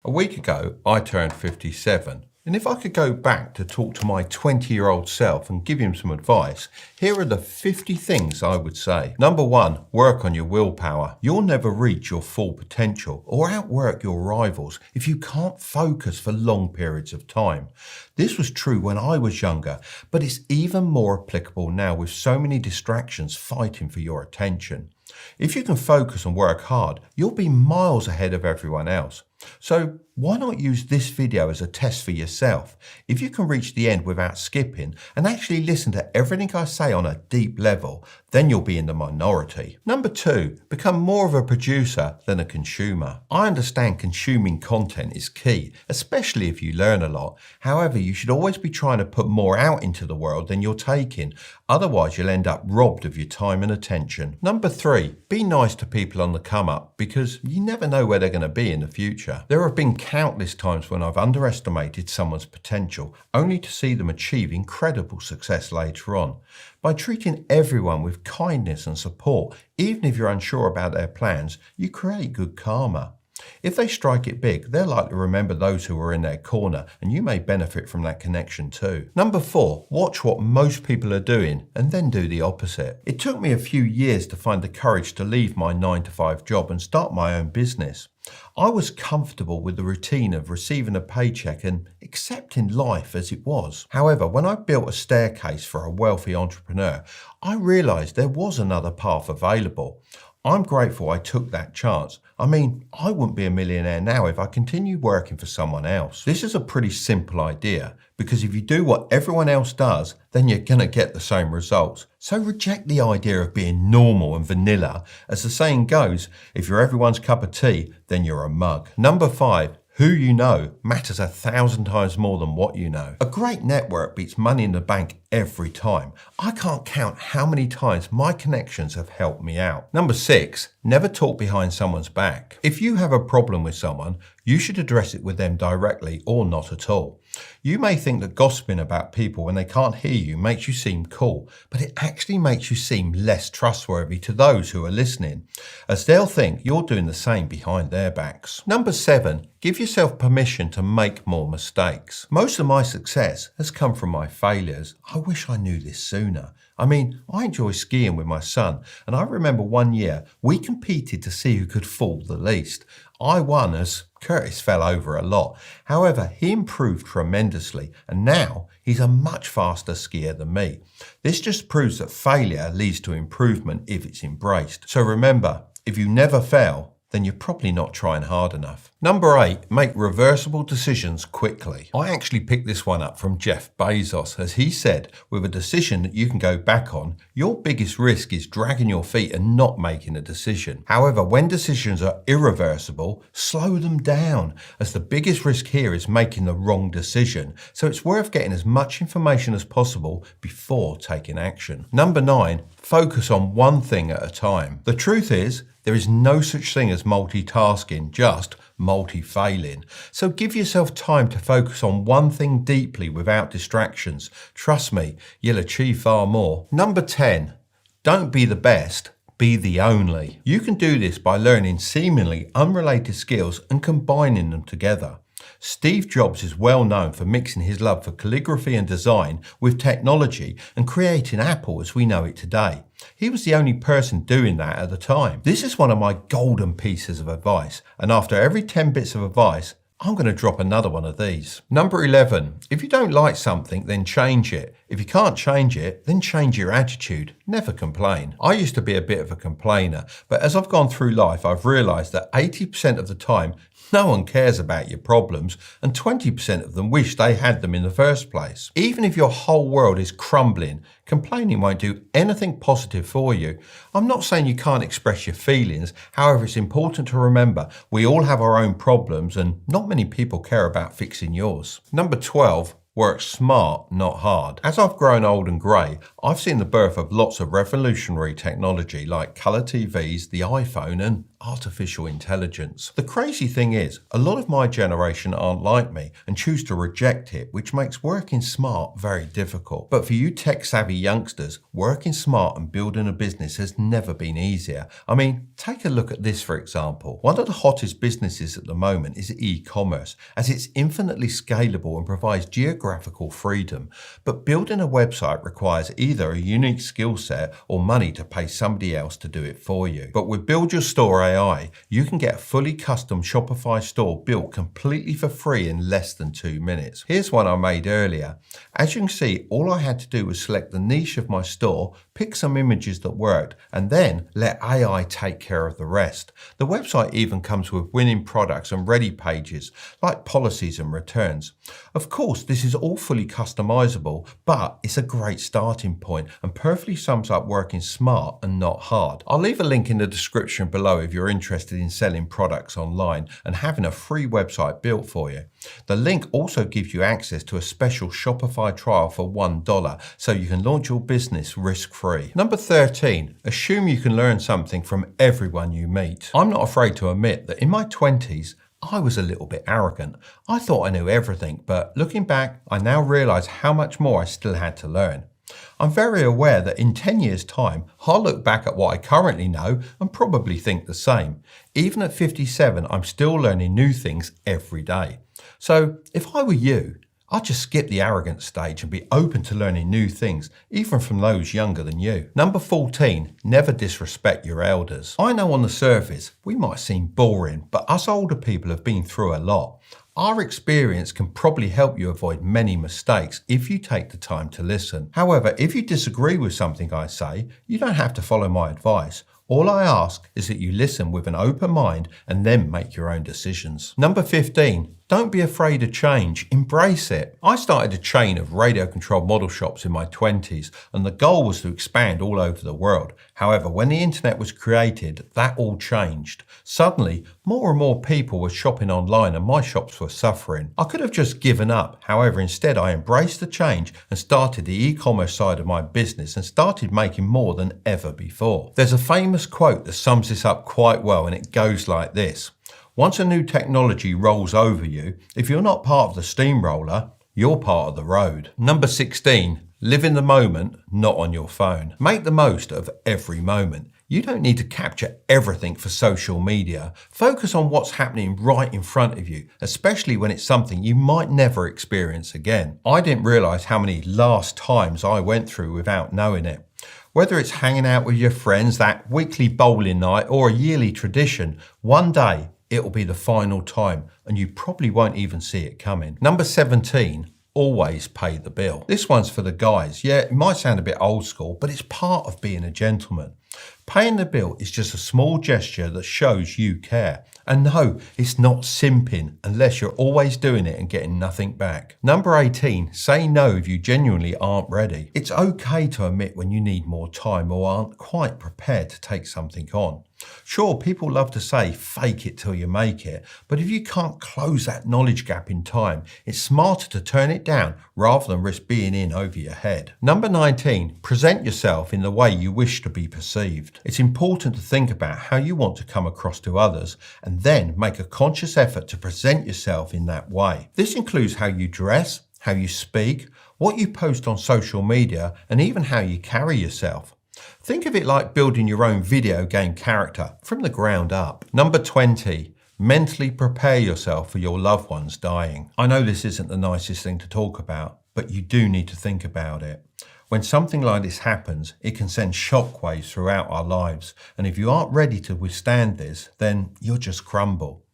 A week ago, I turned 57, and if I could go back to talk to my 20-year-old self and give him some advice, here are the 50 things I would say. Number 1, work on your willpower. You'll never reach your full potential or outwork your rivals if you can't focus for long periods of time. This was true when I was younger, but it's even more applicable now with so many distractions fighting for your attention. If you can focus and work hard, you'll be miles ahead of everyone else. So why not use this video as a test for yourself? If you can reach the end without skipping and actually listen to everything I say on a deep level, then you'll be in the minority. Number 2, become more of a producer than a consumer. I understand consuming content is key, especially if you learn a lot. However, you should always be trying to put more out into the world than you're taking. Otherwise, you'll end up robbed of your time and attention. Number 3, be nice to people on the come up because you never know where they're going to be in the future. There have been countless times when I've underestimated someone's potential only to see them achieve incredible success later on. By treating everyone with kindness and support, even if you're unsure about their plans, you create good karma. If they strike it big, they're likely to remember those who are in their corner, and you may benefit from that connection too. Number 4, watch what most people are doing and then do the opposite. It took me a few years to find the courage to leave my 9-to-5 job and start my own business. I was comfortable with the routine of receiving a paycheck and accepting life as it was. However, when I built a staircase for a wealthy entrepreneur, I realized there was another path available. I'm grateful I took that chance. I mean, I wouldn't be a millionaire now if I continued working for someone else. This is a pretty simple idea because if you do what everyone else does, then you're going to get the same results. So reject the idea of being normal and vanilla. As the saying goes, if you're everyone's cup of tea, then you're a mug. Number 5. Who you know matters 1,000 times more than what you know. A great network beats money in the bank every time. I can't count how many times my connections have helped me out. Number 6, never talk behind someone's back. If you have a problem with someone, you should address it with them directly or not at all. You may think that gossiping about people when they can't hear you makes you seem cool, but it actually makes you seem less trustworthy to those who are listening, as they'll think you're doing the same behind their backs. Number 7, give yourself permission to make more mistakes. Most of my success has come from my failures. I wish I knew this sooner. I mean, I enjoy skiing with my son, and I remember one year we competed to see who could fall the least. I won as Curtis fell over a lot. However, he improved tremendously, and now he's a much faster skier than me. This just proves that failure leads to improvement if it's embraced. So remember, if you never fail, then you're probably not trying hard enough. Number 8, make reversible decisions quickly. I actually picked this one up from Jeff Bezos, as he said, with a decision that you can go back on, your biggest risk is dragging your feet and not making a decision. However, when decisions are irreversible, slow them down, as the biggest risk here is making the wrong decision. So it's worth getting as much information as possible before taking action. Number 9, focus on one thing at a time. The truth is, there is no such thing as multitasking, just multi-failing. So give yourself time to focus on one thing deeply without distractions. Trust me, you'll achieve far more. Number 10, don't be the best, be the only. You can do this by learning seemingly unrelated skills and combining them together. Steve Jobs is well known for mixing his love for calligraphy and design with technology and creating Apple as we know it today. He was the only person doing that at the time. This is one of my golden pieces of advice, and after every 10 bits of advice, I'm going to drop another one of these. Number 11, if you don't like something, then change it. If you can't change it, then change your attitude. Never complain. I used to be a bit of a complainer, but as I've gone through life, I've realized that 80% of the time, no one cares about your problems, and 20% of them wish they had them in the first place. Even if your whole world is crumbling, complaining won't do anything positive for you. I'm not saying you can't express your feelings, however, it's important to remember we all have our own problems and not many people care about fixing yours. Number 12, work smart, not hard. As I've grown old and grey, I've seen the birth of lots of revolutionary technology like colour TVs, the iPhone and artificial intelligence. The crazy thing is, a lot of my generation aren't like me and choose to reject it, which makes working smart very difficult. But for you tech-savvy youngsters, working smart and building a business has never been easier. I mean, take a look at this for example. One of the hottest businesses at the moment is e-commerce, as it's infinitely scalable and provides geographical freedom. But building a website requires either a unique skill set or money to pay somebody else to do it for you. But with Build Your Store AI, you can get a fully custom Shopify store built completely for free in less than 2 minutes. Here's one I made earlier. As you can see, all I had to do was select the niche of my store, pick some images that worked, and then let AI take care of the rest. The website even comes with winning products and ready pages, like policies and returns. Of course, this is all fully customizable, but it's a great starting point and perfectly sums up working smart and not hard. I'll leave a link in the description below if you're interested in selling products online and having a free website built for you. The link also gives you access to a special Shopify trial for $1, so you can launch your business risk-free. Number 13, assume you can learn something from everyone you meet. I'm not afraid to admit that in my 20s, I was a little bit arrogant. I thought I knew everything, but looking back, I now realize how much more I still had to learn. I'm very aware that in 10 years' time, I'll look back at what I currently know and probably think the same. Even at 57, I'm still learning new things every day. So if I were you, I'd just skip the arrogant stage and be open to learning new things, even from those younger than you. Number 14, never disrespect your elders. I know on the surface, we might seem boring, but us older people have been through a lot. Our experience can probably help you avoid many mistakes if you take the time to listen. However, if you disagree with something I say, you don't have to follow my advice. All I ask is that you listen with an open mind and then make your own decisions. Number 15, don't be afraid of change, embrace it. I started a chain of radio-controlled model shops in my 20s, and the goal was to expand all over the world. However, when the internet was created, that all changed. Suddenly, more and more people were shopping online and my shops were suffering. I could have just given up. However, instead I embraced the change and started the e-commerce side of my business and started making more than ever before. There's a famous quote that sums this up quite well, and it goes like this. Once a new technology rolls over you, if you're not part of the steamroller, you're part of the road. Number 16, live in the moment, not on your phone. Make the most of every moment. You don't need to capture everything for social media. Focus on what's happening right in front of you, especially when it's something you might never experience again. I didn't realize how many last times I went through without knowing it. Whether it's hanging out with your friends, that weekly bowling night, or a yearly tradition, one day it'll be the final time and you probably won't even see it coming. Number 17, always pay the bill. This one's for the guys. Yeah, it might sound a bit old school, but it's part of being a gentleman. Paying the bill is just a small gesture that shows you care. And no, it's not simping unless you're always doing it and getting nothing back. Number 18, say no if you genuinely aren't ready. It's okay to admit when you need more time or aren't quite prepared to take something on. Sure, people love to say, fake it till you make it, but if you can't close that knowledge gap in time, it's smarter to turn it down rather than risk being in over your head. Number 19, present yourself in the way you wish to be perceived. It's important to think about how you want to come across to others and then make a conscious effort to present yourself in that way. This includes how you dress, how you speak, what you post on social media, and even how you carry yourself. Think of it like building your own video game character from the ground up. Number 20, mentally prepare yourself for your loved ones dying. I know this isn't the nicest thing to talk about, but you do need to think about it. When something like this happens, it can send shockwaves throughout our lives, and if you aren't ready to withstand this, then you'll just crumble.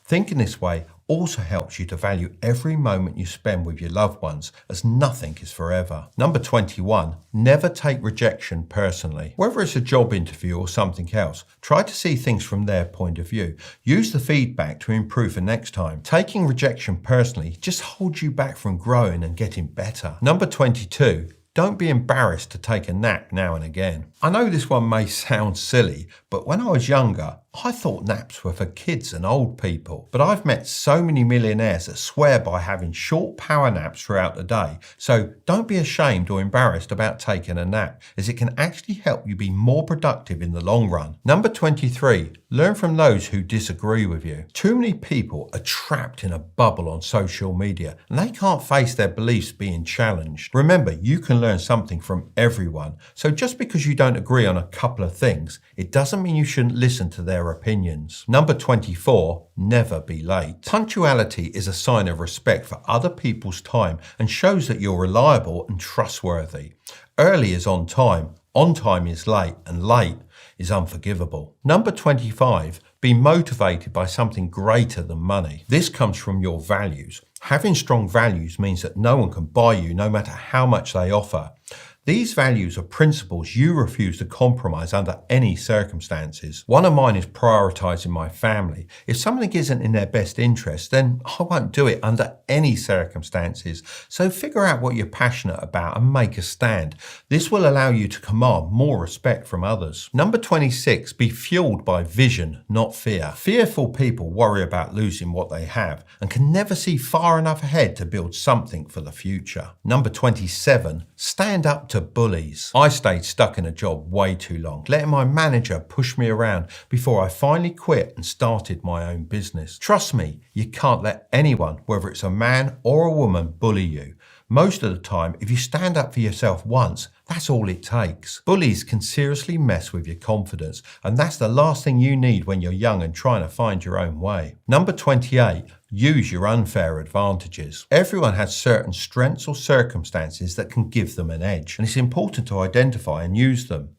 Thinking this way also helps you to value every moment you spend with your loved ones, as nothing is forever. Number 21, never take rejection personally. Whether it's a job interview or something else, try to see things from their point of view. Use the feedback to improve for next time. Taking rejection personally just holds you back from growing and getting better. Number 22, don't be embarrassed to take a nap now and again. I know this one may sound silly, but when I was younger, I thought naps were for kids and old people, but I've met so many millionaires that swear by having short power naps throughout the day. So don't be ashamed or embarrassed about taking a nap, as it can actually help you be more productive in the long run. Number 23, learn from those who disagree with you. Too many people are trapped in a bubble on social media and they can't face their beliefs being challenged. Remember, you can learn something from everyone. So just because you don't agree on a couple of things, it doesn't mean you shouldn't listen to their opinions. Number 24, never be late. Punctuality is a sign of respect for other people's time and shows that you're reliable and trustworthy. Early is on time is late, and late is unforgivable. Number 25, be motivated by something greater than money. This comes from your values. Having strong values means that no one can buy you no matter how much they offer. These values are principles you refuse to compromise under any circumstances. One of mine is prioritizing my family. If something isn't in their best interest, then I won't do it under any circumstances. So figure out what you're passionate about and make a stand. This will allow you to command more respect from others. Number 26, be fueled by vision, not fear. Fearful people worry about losing what they have and can never see far enough ahead to build something for the future. Number 27, stand up to bullies. I stayed stuck in a job way too long, letting my manager push me around before I finally quit and started my own business. Trust me, you can't let anyone, whether it's a man or a woman, bully you. Most of the time, if you stand up for yourself once, that's all it takes. Bullies can seriously mess with your confidence, and that's the last thing you need when you're young and trying to find your own way. Number 28, use your unfair advantages. Everyone has certain strengths or circumstances that can give them an edge, and it's important to identify and use them.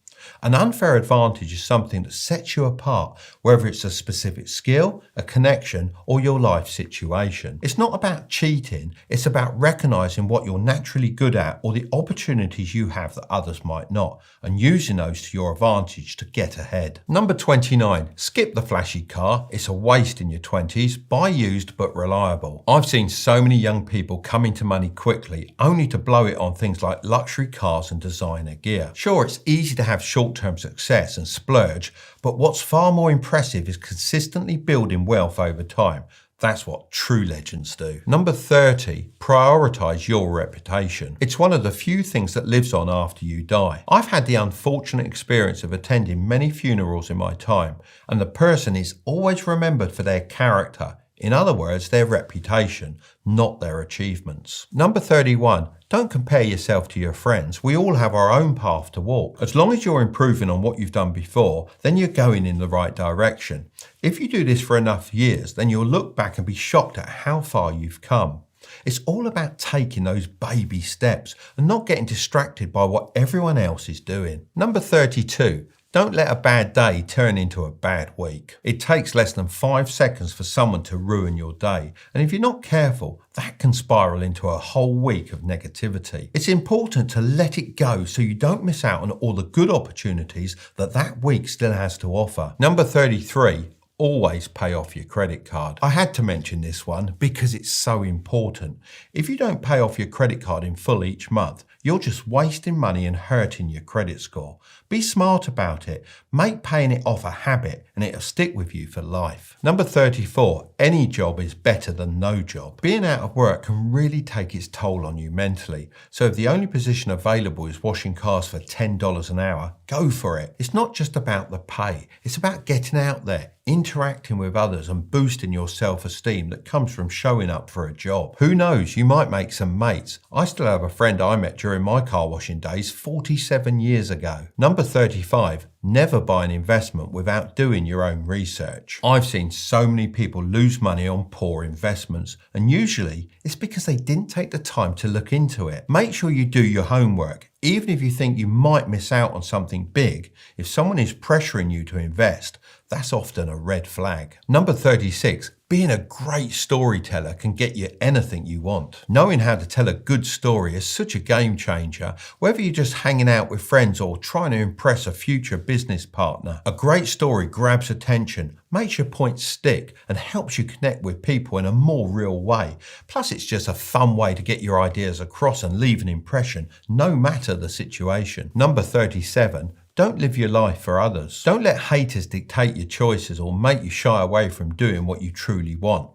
An unfair advantage is something that sets you apart, whether it's a specific skill, a connection, or your life situation. It's not about cheating, it's about recognizing what you're naturally good at or the opportunities you have that others might not, and using those to your advantage to get ahead. Number 29, skip the flashy car. It's a waste in your 20s. Buy used but reliable. I've seen so many young people come into money quickly, only to blow it on things like luxury cars and designer gear. Sure, it's easy to have short-term success and splurge, but what's far more impressive is consistently building wealth over time. That's what true legends do. Number 30, prioritize your reputation. It's one of the few things that lives on after you die. I've had the unfortunate experience of attending many funerals in my time, and the person is always remembered for their character. In other words, their reputation, not their achievements. Number 31, don't compare yourself to your friends. We all have our own path to walk. As long as you're improving on what you've done before, then you're going in the right direction. If you do this for enough years, then you'll look back and be shocked at how far you've come. It's all about taking those baby steps and not getting distracted by what everyone else is doing. Number 32, don't let a bad day turn into a bad week. It takes less than 5 seconds for someone to ruin your day, and if you're not careful, that can spiral into a whole week of negativity. It's important to let it go so you don't miss out on all the good opportunities that week still has to offer. Number 33, always pay off your credit card. I had to mention this one because it's so important. If you don't pay off your credit card in full each month, you're just wasting money and hurting your credit score. Be smart about it. Make paying it off a habit and it'll stick with you for life. Number 34, any job is better than no job. Being out of work can really take its toll on you mentally. So if the only position available is washing cars for $10 an hour, go for it. It's not just about the pay. It's about getting out there, interacting with others and boosting your self-esteem that comes from showing up for a job. Who knows, you might make some mates. I still have a friend I met during my car washing days 47 years ago. Number 35, never buy an investment without doing your own research. I've seen so many people lose money on poor investments, and usually it's because they didn't take the time to look into it. Make sure you do your homework. Even if you think you might miss out on something big, if someone is pressuring you to invest, that's often a red flag. Number 36, being a great storyteller can get you anything you want. Knowing how to tell a good story is such a game changer, whether you're just hanging out with friends or trying to impress a future business partner. A great story grabs attention, makes your points stick, and helps you connect with people in a more real way. Plus, it's just a fun way to get your ideas across and leave an impression, no matter the situation. Number 37, Don't live your life for others. Don't let haters dictate your choices or make you shy away from doing what you truly want.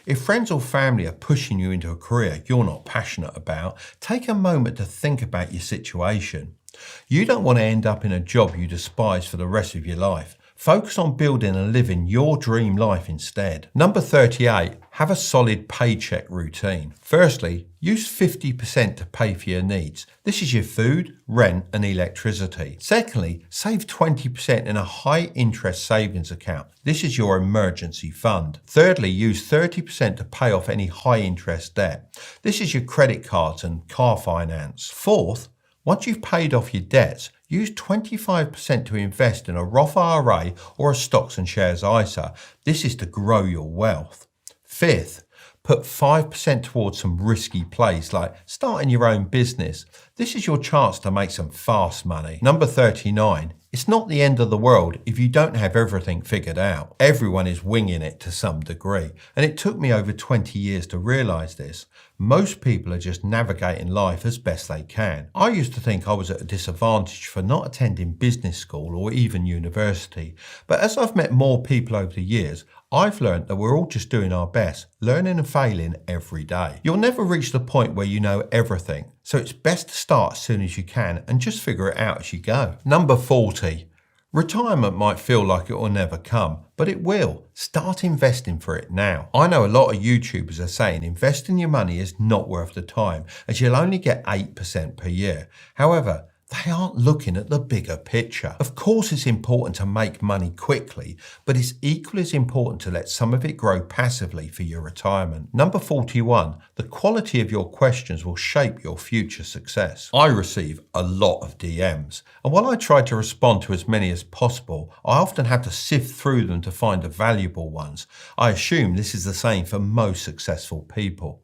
If friends or family are pushing you into a career you're not passionate about, take a moment to think about your situation. You don't want to end up in a job you despise for the rest of your life. Focus on building and living your dream life instead. Number 38, have a solid paycheck routine. Firstly, use 50% to pay for your needs. This is your food, rent and electricity. Secondly, save 20% in a high interest savings account. This is your emergency fund. Thirdly, use 30% to pay off any high interest debt. This is your credit cards and car finance. Fourth, once you've paid off your debts, use 25% to invest in a Roth IRA or a stocks and shares ISA. This is to grow your wealth. Fifth, put 5% towards some risky plays like starting your own business. This is your chance to make some fast money. Number 39, it's not the end of the world if you don't have everything figured out. Everyone is winging it to some degree, and it took me over 20 years to realise this. Most people are just navigating life as best they can. I used to think I was at a disadvantage for not attending business school or even university, but as I've met more people over the years, I've learned that we're all just doing our best, learning and failing every day. You'll never reach the point where you know everything, so it's best to start as soon as you can and just figure it out as you go. Number 40. Retirement might feel like it will never come, but it will. Start investing for it now. I know a lot of YouTubers are saying investing your money is not worth the time, as you'll only get 8% per year. However, they aren't looking at the bigger picture. Of course, it's important to make money quickly, but it's equally as important to let some of it grow passively for your retirement. Number 41, the quality of your questions will shape your future success. I receive a lot of DMs, and while I try to respond to as many as possible, I often have to sift through them to find the valuable ones. I assume this is the same for most successful people.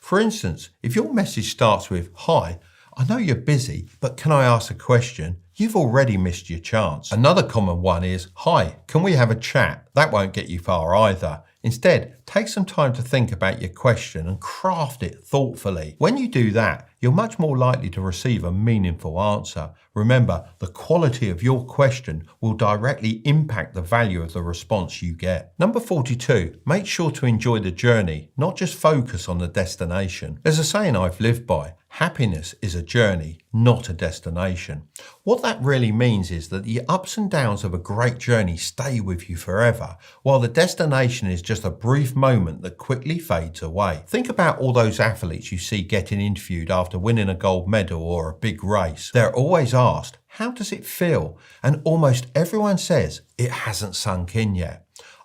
For instance, if your message starts with, "Hi, I know you're busy, but can I ask a question?" You've already missed your chance. Another common one is, "Hi, can we have a chat?" That won't get you far either. Instead, take some time to think about your question and craft it thoughtfully. When you do that, you're much more likely to receive a meaningful answer. Remember, the quality of your question will directly impact the value of the response you get. Number 42, make sure to enjoy the journey, not just focus on the destination. There's a saying I've lived by: happiness is a journey, not a destination. What that really means is that the ups and downs of a great journey stay with you forever, while the destination is just a brief moment that quickly fades away. Think about all those athletes you see getting interviewed after winning a gold medal or a big race. They're always asked, "How does it feel?" And almost everyone says it hasn't sunk in yet.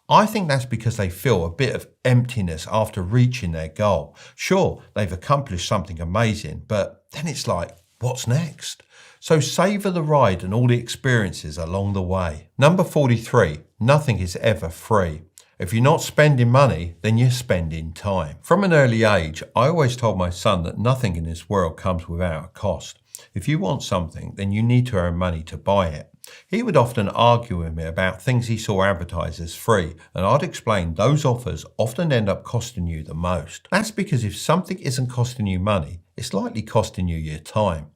I think that's because they feel a bit of emptiness after reaching their goal. Sure, they've accomplished something amazing, but then it's like, what's next? So savour the ride and all the experiences along the way. Number 43, nothing is ever free. If you're not spending money, then you're spending time. From an early age, I always told my son that nothing in this world comes without a cost. If you want something, then you need to earn money to buy it. He would often argue with me about things he saw advertised as free, and I'd explain those offers often end up costing you the most. That's because if something isn't costing you money, it's likely costing you your time.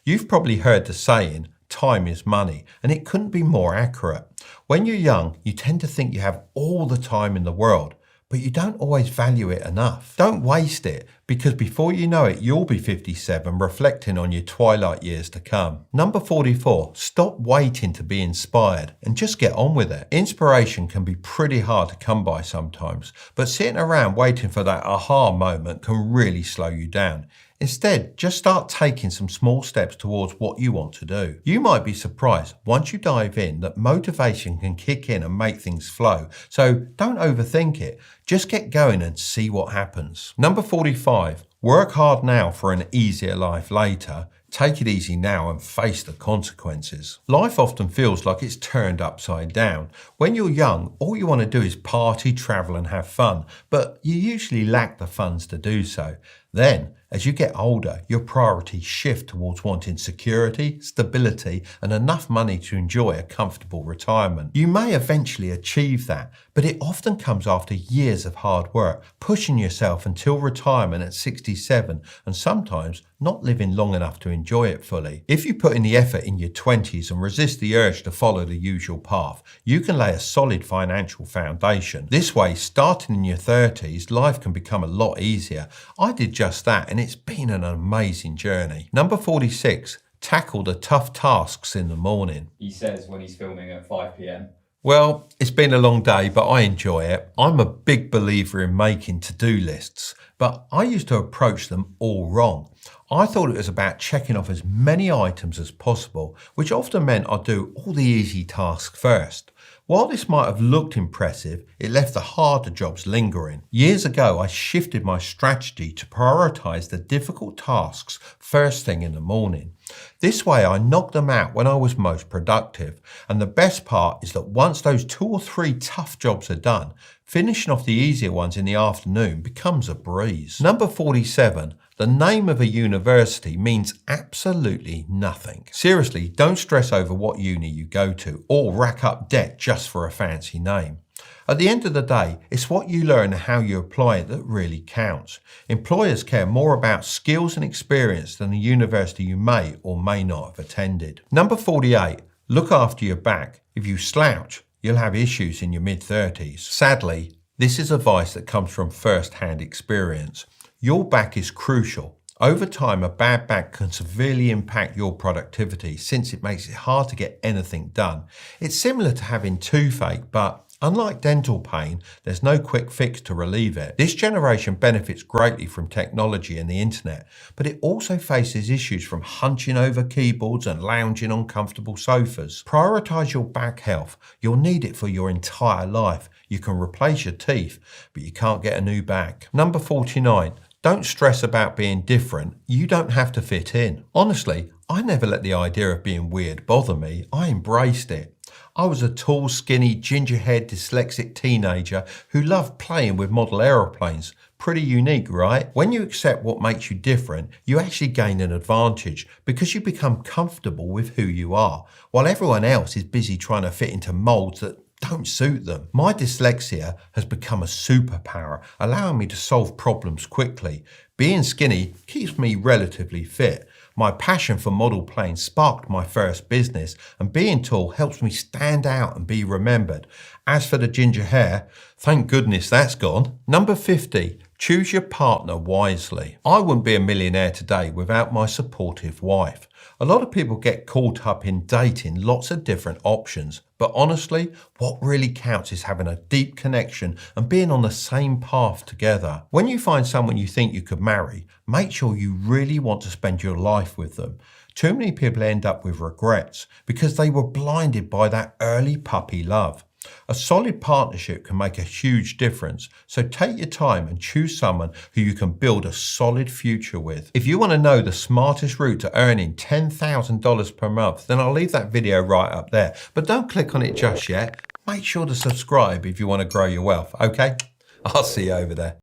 You've probably heard the saying, "Time is money," and it couldn't be more accurate. When you're young, you tend to think you have all the time in the world, but you don't always value it enough. Don't waste it, because before you know it, you'll be 57 reflecting on your twilight years to come. Number 44, stop waiting to be inspired and just get on with it. Inspiration can be pretty hard to come by sometimes, but sitting around waiting for that aha moment can really slow you down. Instead, just start taking some small steps towards what you want to do. You might be surprised once you dive in that motivation can kick in and make things flow. So don't overthink it. Just get going and see what happens. Number 45, work hard now for an easier life later. Take it easy now and face the consequences. Life often feels like it's turned upside down. When you're young, all you want to do is party, travel and have fun, but you usually lack the funds to do so. Then, as you get older, your priorities shift towards wanting security, stability, and enough money to enjoy a comfortable retirement. You may eventually achieve that, but it often comes after years of hard work, pushing yourself until retirement at 67, and sometimes not living long enough to enjoy it fully. If you put in the effort in your 20s and resist the urge to follow the usual path, you can lay a solid financial foundation. This way, starting in your 30s, life can become a lot easier. I did just that, and it's been an amazing journey. Number 46, tackle the tough tasks in the morning. He says when he's filming at 5 p.m. Well, it's been a long day, but I enjoy it. I'm a big believer in making to-do lists, but I used to approach them all wrong. I thought it was about checking off as many items as possible, which often meant I'd do all the easy tasks first. While this might have looked impressive, it left the harder jobs lingering. Years ago, I shifted my strategy to prioritise the difficult tasks first thing in the morning. This way, I knocked them out when I was most productive. And the best part is that once those 2 or 3 tough jobs are done, finishing off the easier ones in the afternoon becomes a breeze. Number 47. The name of a university means absolutely nothing. Seriously, don't stress over what uni you go to or rack up debt just for a fancy name. At the end of the day, it's what you learn and how you apply it that really counts. Employers care more about skills and experience than the university you may or may not have attended. Number 48, look after your back. If you slouch, you'll have issues in your mid-30s. Sadly, this is advice that comes from first-hand experience. Your back is crucial. Over time, a bad back can severely impact your productivity since it makes it hard to get anything done. It's similar to having toothache, but unlike dental pain, there's no quick fix to relieve it. This generation benefits greatly from technology and the internet, but it also faces issues from hunching over keyboards and lounging on comfortable sofas. Prioritize your back health. You'll need it for your entire life. You can replace your teeth, but you can't get a new back. Number 49. Don't stress about being different. You don't have to fit in. Honestly, I never let the idea of being weird bother me. I embraced it. I was a tall, skinny, ginger-haired, dyslexic teenager who loved playing with model aeroplanes. Pretty unique, right? When you accept what makes you different, you actually gain an advantage because you become comfortable with who you are, while everyone else is busy trying to fit into molds that don't suit them. My dyslexia has become a superpower, allowing me to solve problems quickly. Being skinny keeps me relatively fit. My passion for model planes sparked my first business, and being tall helps me stand out and be remembered. As for the ginger hair, thank goodness that's gone. Number 50. Choose your partner wisely. I wouldn't be a millionaire today without my supportive wife. A lot of people get caught up in dating lots of different options, but honestly, what really counts is having a deep connection and being on the same path together. When you find someone you think you could marry, make sure you really want to spend your life with them. Too many people end up with regrets because they were blinded by that early puppy love. A solid partnership can make a huge difference, so take your time and choose someone who you can build a solid future with. If you want to know the smartest route to earning $10,000 per month, then I'll leave that video right up there. But don't click on it just yet. Make sure to subscribe if you want to grow your wealth, okay? I'll see you over there.